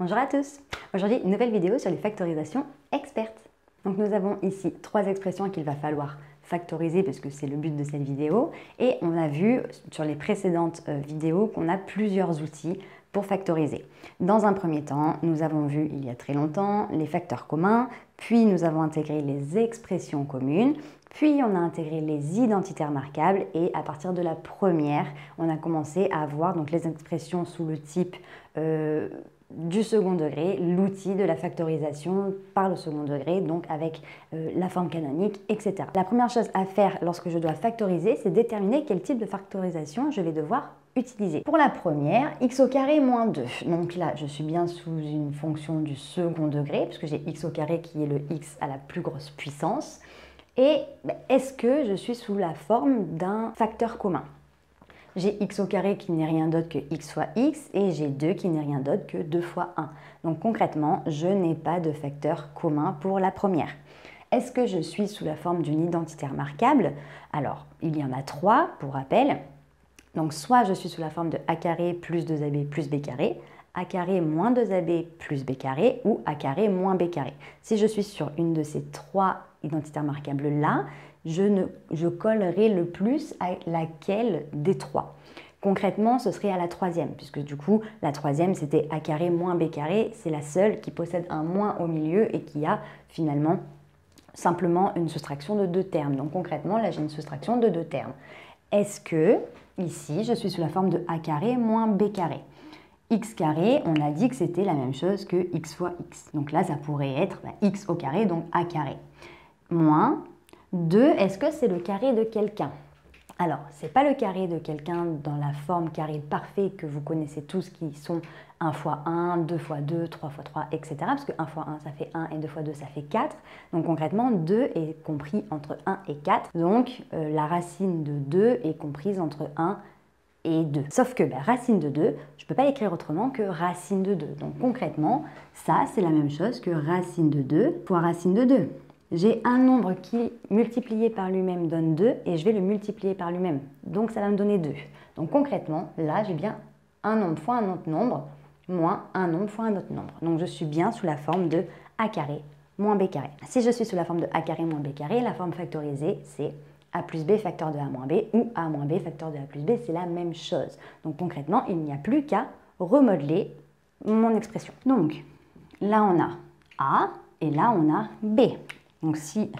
Bonjour à tous. Aujourd'hui, une nouvelle vidéo sur les factorisations expertes. Donc nous avons ici 3 expressions qu'il va falloir factoriser parce que c'est le but de cette vidéo. Et on a vu sur les précédentes vidéos qu'on a plusieurs outils pour factoriser. Dans un premier temps, nous avons vu il y a très longtemps les facteurs communs, puis nous avons intégré les expressions communes, puis on a intégré les identités remarquables et à partir de la première, on a commencé à avoir donc les expressions sous le type du second degré, l'outil de la factorisation par le second degré, donc avec la forme canonique, etc. La première chose à faire lorsque je dois factoriser, c'est déterminer quel type de factorisation je vais devoir utiliser. Pour la première, x au carré moins 2. Donc là, je suis bien sous une fonction du second degré, puisque j'ai x au carré qui est le x à la plus grosse puissance. Et est-ce que je suis sous la forme d'un facteur commun? J'ai x au carré qui n'est rien d'autre que x fois x et j'ai 2 qui n'est rien d'autre que 2 fois 1. Donc concrètement, je n'ai pas de facteur commun pour la première. Est-ce que je suis sous la forme d'une identité remarquable? Alors, il y en a 3 pour rappel. Donc soit je suis sous la forme de a carré plus 2ab plus b carré, a carré moins 2ab plus b carré ou a carré moins b carré. Si je suis sur une de ces 3 identités remarquables là, je collerai le plus à laquelle des 3. Concrètement, ce serait à la troisième, puisque du coup, la troisième, c'était a carré moins b carré. C'est la seule qui possède un moins au milieu et qui a finalement simplement une soustraction de 2 termes. Donc concrètement, là, j'ai une soustraction de 2 termes. Est-ce que, ici, je suis sous la forme de a carré moins b carré? X carré, on a dit que c'était la même chose que x fois x. Donc là, ça pourrait être x au carré, donc a carré. Moins 2, est-ce que c'est le carré de quelqu'un? Alors, ce n'est pas le carré de quelqu'un dans la forme carré parfait que vous connaissez tous, qui sont 1 fois 1, 2 fois 2, 3 fois 3, etc. Parce que 1 fois 1, ça fait 1 et 2 fois 2, ça fait 4. Donc concrètement, 2 est compris entre 1 et 4. Donc la racine de 2 est comprise entre 1 et 2. Sauf que racine de 2, je ne peux pas l'écrire autrement que racine de 2. Donc concrètement, ça, c'est la même chose que racine de 2 fois racine de 2. J'ai un nombre qui, multiplié par lui-même, donne 2 et je vais le multiplier par lui-même. Donc, ça va me donner 2. Donc, concrètement, là, j'ai bien un nombre fois un autre nombre moins un nombre fois un autre nombre. Donc, je suis bien sous la forme de a carré moins b carré. Si je suis sous la forme de a carré moins b carré, la forme factorisée, c'est a plus b facteur de a moins b ou a moins b facteur de a plus b, c'est la même chose. Donc, concrètement, il n'y a plus qu'à remodeler mon expression. Donc, là, on a a et là, on a b. Donc si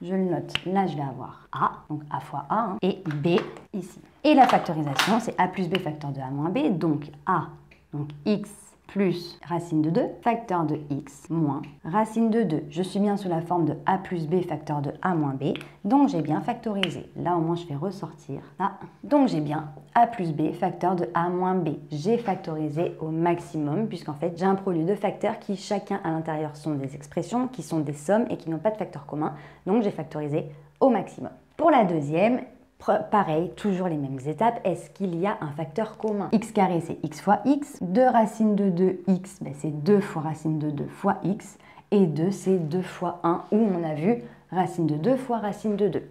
je le note, là je vais avoir A, donc A fois A, et B ici. Et la factorisation, c'est A plus B facteur de A moins B, donc A, donc X plus racine de 2, facteur de X moins racine de 2. Je suis bien sous la forme de A plus B facteur de A moins B, donc j'ai bien factorisé. Là au moins je vais ressortir là. Donc j'ai bien A plus B facteur de A moins B. J'ai factorisé au maximum puisqu'en fait j'ai un produit de facteurs qui chacun à l'intérieur sont des expressions, qui sont des sommes et qui n'ont pas de facteur commun. Donc j'ai factorisé au maximum. Pour la deuxième, pareil, toujours les mêmes étapes. Est-ce qu'il y a un facteur commun? X carré, c'est x fois x. 2 racine de 2x, c'est 2 fois racine de 2 fois x. Et 2, c'est 2 fois 1, où on a vu racine de 2 fois racine de 2.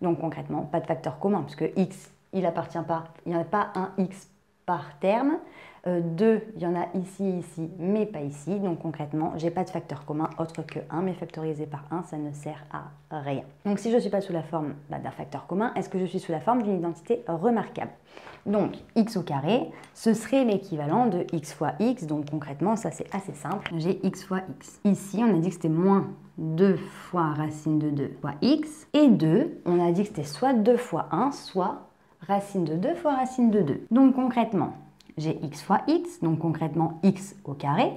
Donc concrètement, pas de facteur commun, puisque x, il appartient pas, il n'y en a pas un x par terme. 2, il y en a ici, mais pas ici. Donc concrètement, j'ai pas de facteur commun autre que 1, mais factorisé par 1, ça ne sert à rien. Donc si je ne suis pas sous la forme d'un facteur commun, est-ce que je suis sous la forme d'une identité remarquable? Donc x au carré, ce serait l'équivalent de x fois x. Donc concrètement, ça c'est assez simple. J'ai x fois x. Ici, on a dit que c'était moins 2 fois racine de 2 fois x. Et 2, on a dit que c'était soit 2 fois 1, soit racine de 2 fois racine de 2. Donc concrètement, j'ai x fois x, donc concrètement x au carré.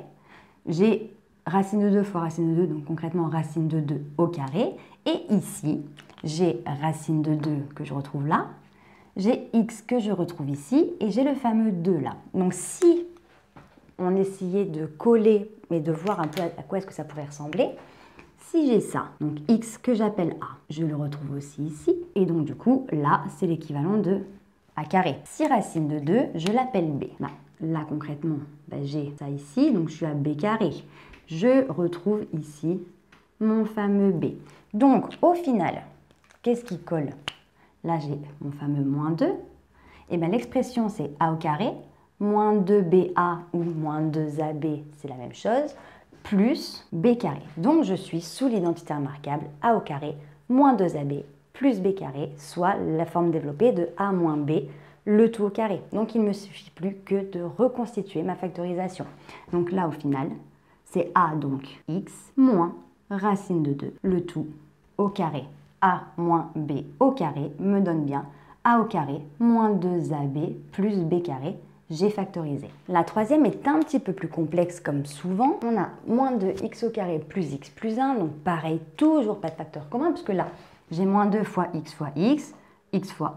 J'ai racine de 2 fois racine de 2, donc concrètement racine de 2 au carré. Et ici, j'ai racine de 2 que je retrouve là. J'ai x que je retrouve ici et j'ai le fameux 2 là. Donc si on essayait de coller et de voir un peu à quoi est-ce que ça pourrait ressembler, si j'ai ça, donc x que j'appelle a, je le retrouve aussi ici. Et donc du coup, là, c'est l'équivalent de a carré. Si racine de 2, je l'appelle b. Là concrètement, j'ai ça ici, donc je suis à b carré. Je retrouve ici mon fameux b. Donc au final, qu'est-ce qui colle? Là j'ai mon fameux moins 2. Et bien l'expression c'est a au carré moins 2BA ou moins 2AB, c'est la même chose, plus B carré. Donc je suis sous l'identité remarquable A au carré moins 2AB plus B carré, soit la forme développée de A moins B, le tout au carré. Donc il ne me suffit plus que de reconstituer ma factorisation. Donc là au final, c'est A donc X moins racine de 2, le tout au carré. A moins B au carré me donne bien A au carré moins 2AB plus B carré. J'ai factorisé. La troisième est un petit peu plus complexe comme souvent. On a moins 2x au carré plus x plus 1. Donc pareil, toujours pas de facteur commun parce que là, j'ai moins 2 fois x fois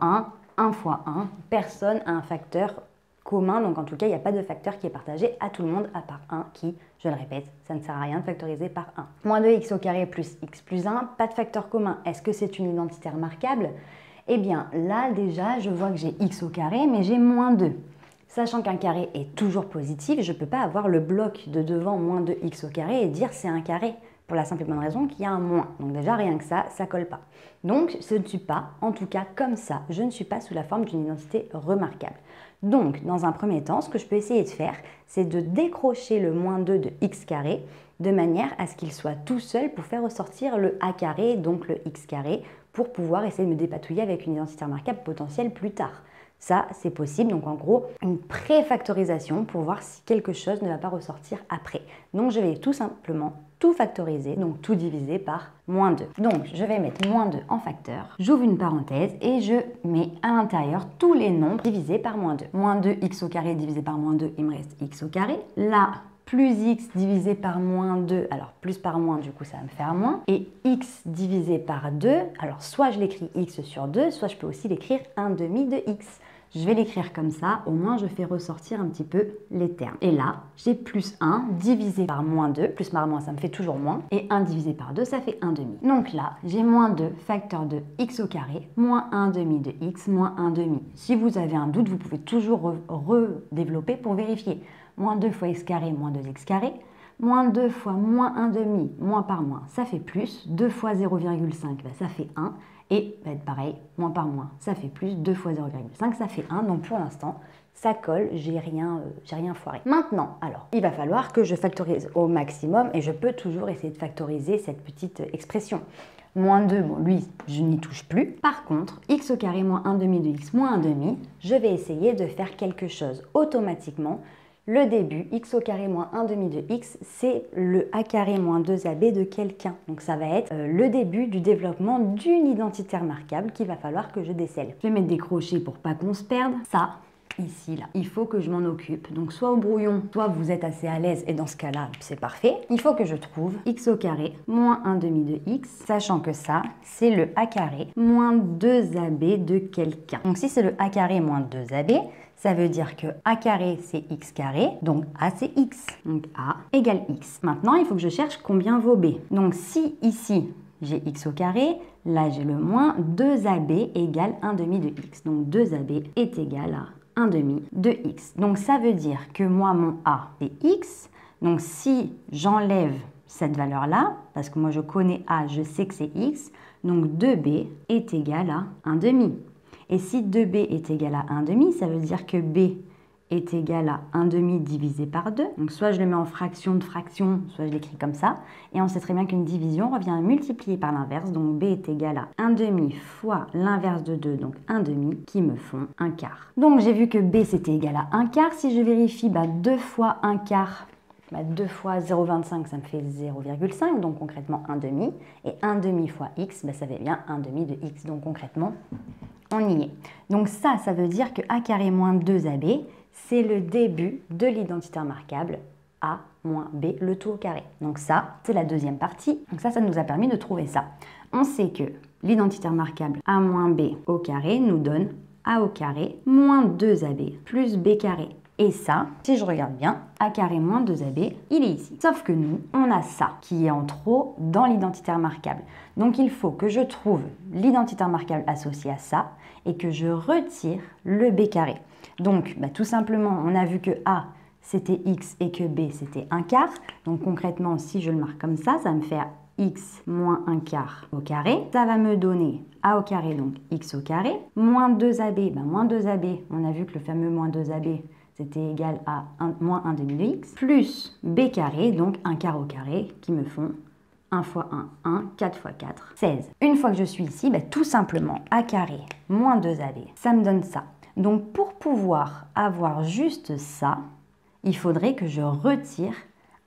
1 fois 1. Personne n'a un facteur commun. Donc en tout cas, il n'y a pas de facteur qui est partagé à tout le monde à part 1 qui, je le répète, ça ne sert à rien de factoriser par 1. Moins 2x au carré plus x plus 1, pas de facteur commun. Est-ce que c'est une identité remarquable? Eh bien là déjà, je vois que j'ai x au carré, mais j'ai moins 2. Sachant qu'un carré est toujours positif, je ne peux pas avoir le bloc de devant moins 2x au carré et dire c'est un carré, pour la simple et bonne raison qu'il y a un moins. Donc déjà, rien que ça, ça ne colle pas. Donc, ce ne suis pas, en tout cas comme ça, je ne suis pas sous la forme d'une identité remarquable. Donc, dans un premier temps, ce que je peux essayer de faire, c'est de décrocher le moins 2 de x carré, de manière à ce qu'il soit tout seul pour faire ressortir le a carré, donc le x carré, pour pouvoir essayer de me dépatouiller avec une identité remarquable potentielle plus tard. Ça, c'est possible. Donc, en gros, une préfactorisation pour voir si quelque chose ne va pas ressortir après. Donc, je vais tout simplement tout factoriser, donc tout diviser par moins 2. Donc, je vais mettre moins 2 en facteur. J'ouvre une parenthèse et je mets à l'intérieur tous les nombres divisés par moins 2. Moins 2x au carré divisé par moins 2, il me reste x au carré. Là, plus x divisé par moins 2, alors plus par moins, du coup ça va me faire moins, et x divisé par 2, alors soit je l'écris x sur 2, soit je peux aussi l'écrire 1 demi de x. Je vais l'écrire comme ça, au moins je fais ressortir un petit peu les termes. Et là, j'ai plus 1 divisé par moins 2, plus par moins ça me fait toujours moins, et 1 divisé par 2 ça fait 1 demi. Donc là, j'ai moins 2 facteur de x au carré, moins 1 demi de x, moins 1 demi. Si vous avez un doute, vous pouvez toujours redévelopper pour vérifier. Moins 2 fois x carré, moins 2x carré, moins 2 fois moins 1 demi, moins par moins, ça fait plus, 2 fois 0,5, ça fait 1, et pareil, moins par moins, ça fait plus, 2 fois 0,5, ça fait 1, donc pour l'instant, ça colle, j'ai rien foiré. Maintenant, alors, il va falloir que je factorise au maximum, et je peux toujours essayer de factoriser cette petite expression. Moins 2, bon, lui, je n'y touche plus. Par contre, x au carré moins 1 demi de x moins 1 demi, je vais essayer de faire quelque chose automatiquement. Le début, x au carré moins 1 demi de x, c'est le a carré moins 2ab de quelqu'un. Donc ça va être le début du développement d'une identité remarquable qu'il va falloir que je décèle. Je vais mettre des crochets pour pas qu'on se perde. Ça, ici, là, il faut que je m'en occupe. Donc soit au brouillon, soit vous êtes assez à l'aise et dans ce cas-là, c'est parfait. Il faut que je trouve x au carré moins 1 demi de x, sachant que ça, c'est le a carré moins 2ab de quelqu'un. Donc si c'est le a carré moins 2ab, ça veut dire que a carré, c'est x carré, donc a, c'est x. Donc a égale x. Maintenant, il faut que je cherche combien vaut b. Donc si ici, j'ai x au carré, là, j'ai le moins 2ab égale 1 demi de x. Donc 2ab est égal à 1 demi de x. Donc ça veut dire que moi, mon a, c'est x. Donc si j'enlève cette valeur-là, parce que moi, je connais a, je sais que c'est x, donc 2b est égal à 1 demi. Et si 2b est égal à 1 demi, ça veut dire que b est égal à 1 demi divisé par 2. Donc soit je le mets en fraction de fraction, soit je l'écris comme ça. Et on sait très bien qu'une division revient à multiplier par l'inverse. Donc b est égal à 1 demi fois l'inverse de 2, donc 1 demi, qui me font 1 quart. Donc j'ai vu que b c'était égal à 1 quart. Si je vérifie, 2 fois 1 quart, 2 fois 0,25, ça me fait 0,5, donc concrètement 1 demi. Et 1 demi fois x, ça fait bien 1 demi de x. Donc concrètement, on y est. Donc ça veut dire que a carré moins 2ab, c'est le début de l'identité remarquable a moins b, le tout au carré. Donc ça, c'est la deuxième partie. Donc ça nous a permis de trouver ça. On sait que l'identité remarquable a moins b au carré nous donne a au carré moins 2ab plus b carré. Et ça, si je regarde bien, a carré moins 2ab, il est ici. Sauf que nous, on a ça qui est en trop dans l'identité remarquable. Donc il faut que je trouve l'identité remarquable associée à ça et que je retire le b carré. Donc tout simplement, on a vu que a c'était x et que b c'était 1 quart. Donc concrètement, si je le marque comme ça va me faire x moins 1 quart au carré. Ça va me donner a au carré, donc x au carré, moins 2ab. Moins 2ab, on a vu que le fameux moins 2ab, c'était égal à moins 1 demi de x, plus b carré, donc 1 quart au carré, qui me font 1 fois 1, 4 fois 4, 16. Une fois que je suis ici, tout simplement a carré moins 2ab, ça me donne ça. Donc pour pouvoir avoir juste ça, il faudrait que je retire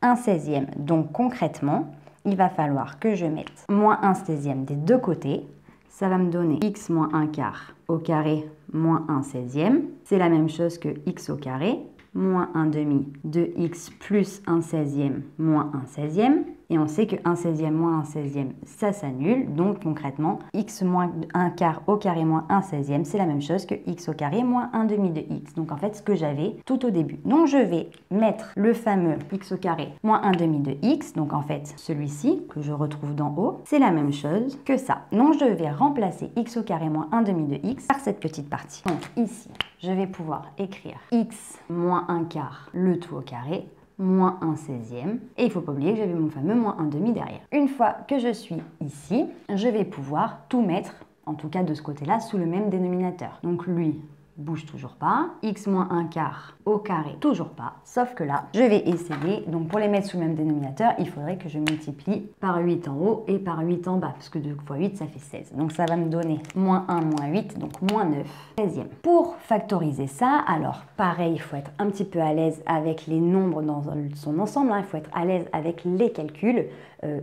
1/16e. Donc concrètement, il va falloir que je mette moins 1/16e des deux côtés. Ça va me donner x moins 1 quart au carré moins 1/16e. C'est la même chose que x au carré moins 1 demi de x plus 1/16e moins 1/16e. Et on sait que 1/16e moins 1/16e, ça s'annule. Donc concrètement, x moins 1 quart au carré moins 1/16e, c'est la même chose que x au carré moins 1 demi de x. Donc en fait, ce que j'avais tout au début. Donc je vais mettre le fameux x au carré moins 1 demi de x. Donc en fait, celui-ci que je retrouve d'en haut, c'est la même chose que ça. Donc je vais remplacer x au carré moins 1 demi de x par cette petite partie. Donc ici, je vais pouvoir écrire x moins 1 quart, le tout au carré, moins 1/16e. Et il ne faut pas oublier que j'avais mon fameux moins 1 demi derrière. Une fois que je suis ici, je vais pouvoir tout mettre, en tout cas de ce côté-là, sous le même dénominateur. Donc lui bouge toujours pas. X moins 1 quart au carré, toujours pas. Sauf que là, je vais essayer. Donc pour les mettre sous le même dénominateur, il faudrait que je multiplie par 8 en haut et par 8 en bas. Parce que 2 fois 8, ça fait 16. Donc ça va me donner moins 1, moins 8, donc moins 9, 16e. Pour factoriser ça, alors pareil, il faut être un petit peu à l'aise avec les nombres dans son ensemble. Il faut être à l'aise avec les calculs.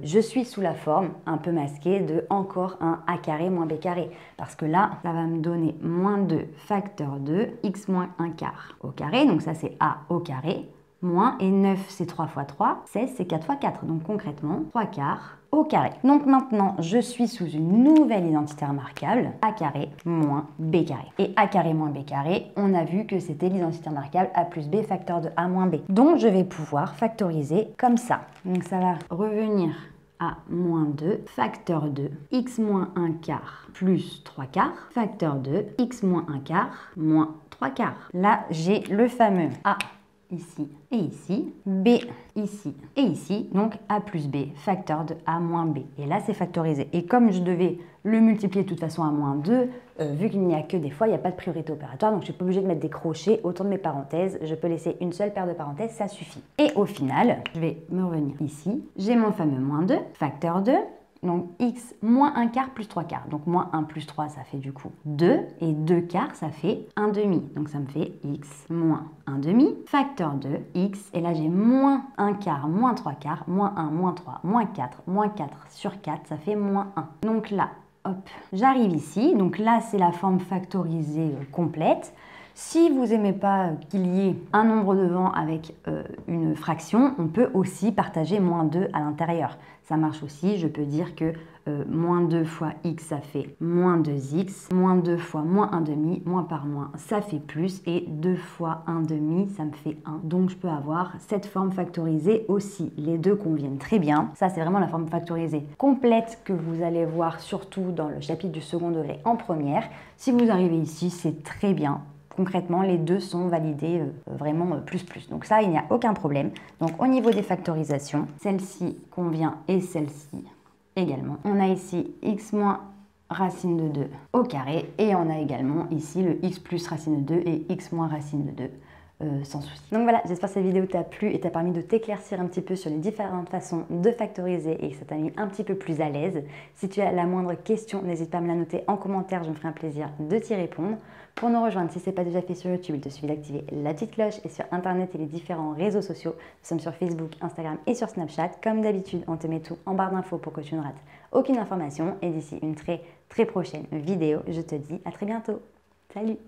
Je suis sous la forme un peu masquée de encore un a carré moins b carré. Parce que là, ça va me donner moins 2 facteur 2, x moins 1 quart au carré. Donc ça, c'est a au carré. Moins, et 9, c'est 3 fois 3. 16, c'est 4 fois 4. Donc concrètement, 3 quarts au carré. Donc maintenant, je suis sous une nouvelle identité remarquable, a carré moins b carré. Et a carré moins b carré, on a vu que c'était l'identité remarquable a plus b facteur de a moins b. Donc je vais pouvoir factoriser comme ça. Donc ça va revenir à moins 2, facteur 2, x moins 1 quart plus 3 quarts, facteur 2, x moins 1 quart moins 3 quarts. Là, j'ai le fameux a ici et ici, b ici et ici, donc a plus b, facteur de a moins b. Et là, c'est factorisé. Et comme je devais le multiplier de toute façon à moins 2, vu qu'il n'y a que des fois, il n'y a pas de priorité opératoire, donc je ne suis pas obligée de mettre des crochets autour de mes parenthèses. Je peux laisser une seule paire de parenthèses, ça suffit. Et au final, je vais me revenir ici. J'ai mon fameux moins 2, facteur 2. Donc x moins 1 quart plus 3 quarts. Donc moins 1 plus 3, ça fait du coup 2. Et 2 quarts, ça fait 1 demi. Donc ça me fait x moins 1 demi. Facteur 2, x. Et là, j'ai moins 1 quart, moins 3 quarts, moins 1, moins 3, moins 4, moins 4 sur 4, ça fait moins 1. Donc là, hop, j'arrive ici. Donc là, c'est la forme factorisée complète. Si vous n'aimez pas qu'il y ait un nombre devant avec une fraction, on peut aussi partager moins 2 à l'intérieur. Ça marche aussi, je peux dire que moins 2 fois x, ça fait moins 2x, moins 2 fois moins 1 demi, moins par moins, ça fait plus, et 2 fois 1 demi, ça me fait 1. Donc je peux avoir cette forme factorisée aussi. Les deux conviennent très bien. Ça, c'est vraiment la forme factorisée complète que vous allez voir surtout dans le chapitre du second degré en première. Si vous arrivez ici, c'est très bien. Concrètement, les deux sont validés vraiment plus. Donc ça, il n'y a aucun problème. Donc au niveau des factorisations, celle-ci convient et celle-ci également. On a ici x moins racine de 2 au carré et on a également ici le x plus racine de 2 et x moins racine de 2. Sans souci. Donc voilà, j'espère que cette vidéo t'a plu et t'a permis de t'éclaircir un petit peu sur les différentes façons de factoriser et que ça t'a mis un petit peu plus à l'aise. Si tu as la moindre question, n'hésite pas à me la noter en commentaire, je me ferai un plaisir de t'y répondre. Pour nous rejoindre, si ce n'est pas déjà fait sur YouTube, il te suffit d'activer la petite cloche et sur Internet et les différents réseaux sociaux. Nous sommes sur Facebook, Instagram et sur Snapchat. Comme d'habitude, on te met tout en barre d'infos pour que tu ne rates aucune information. Et d'ici une très prochaine vidéo, je te dis à très bientôt. Salut!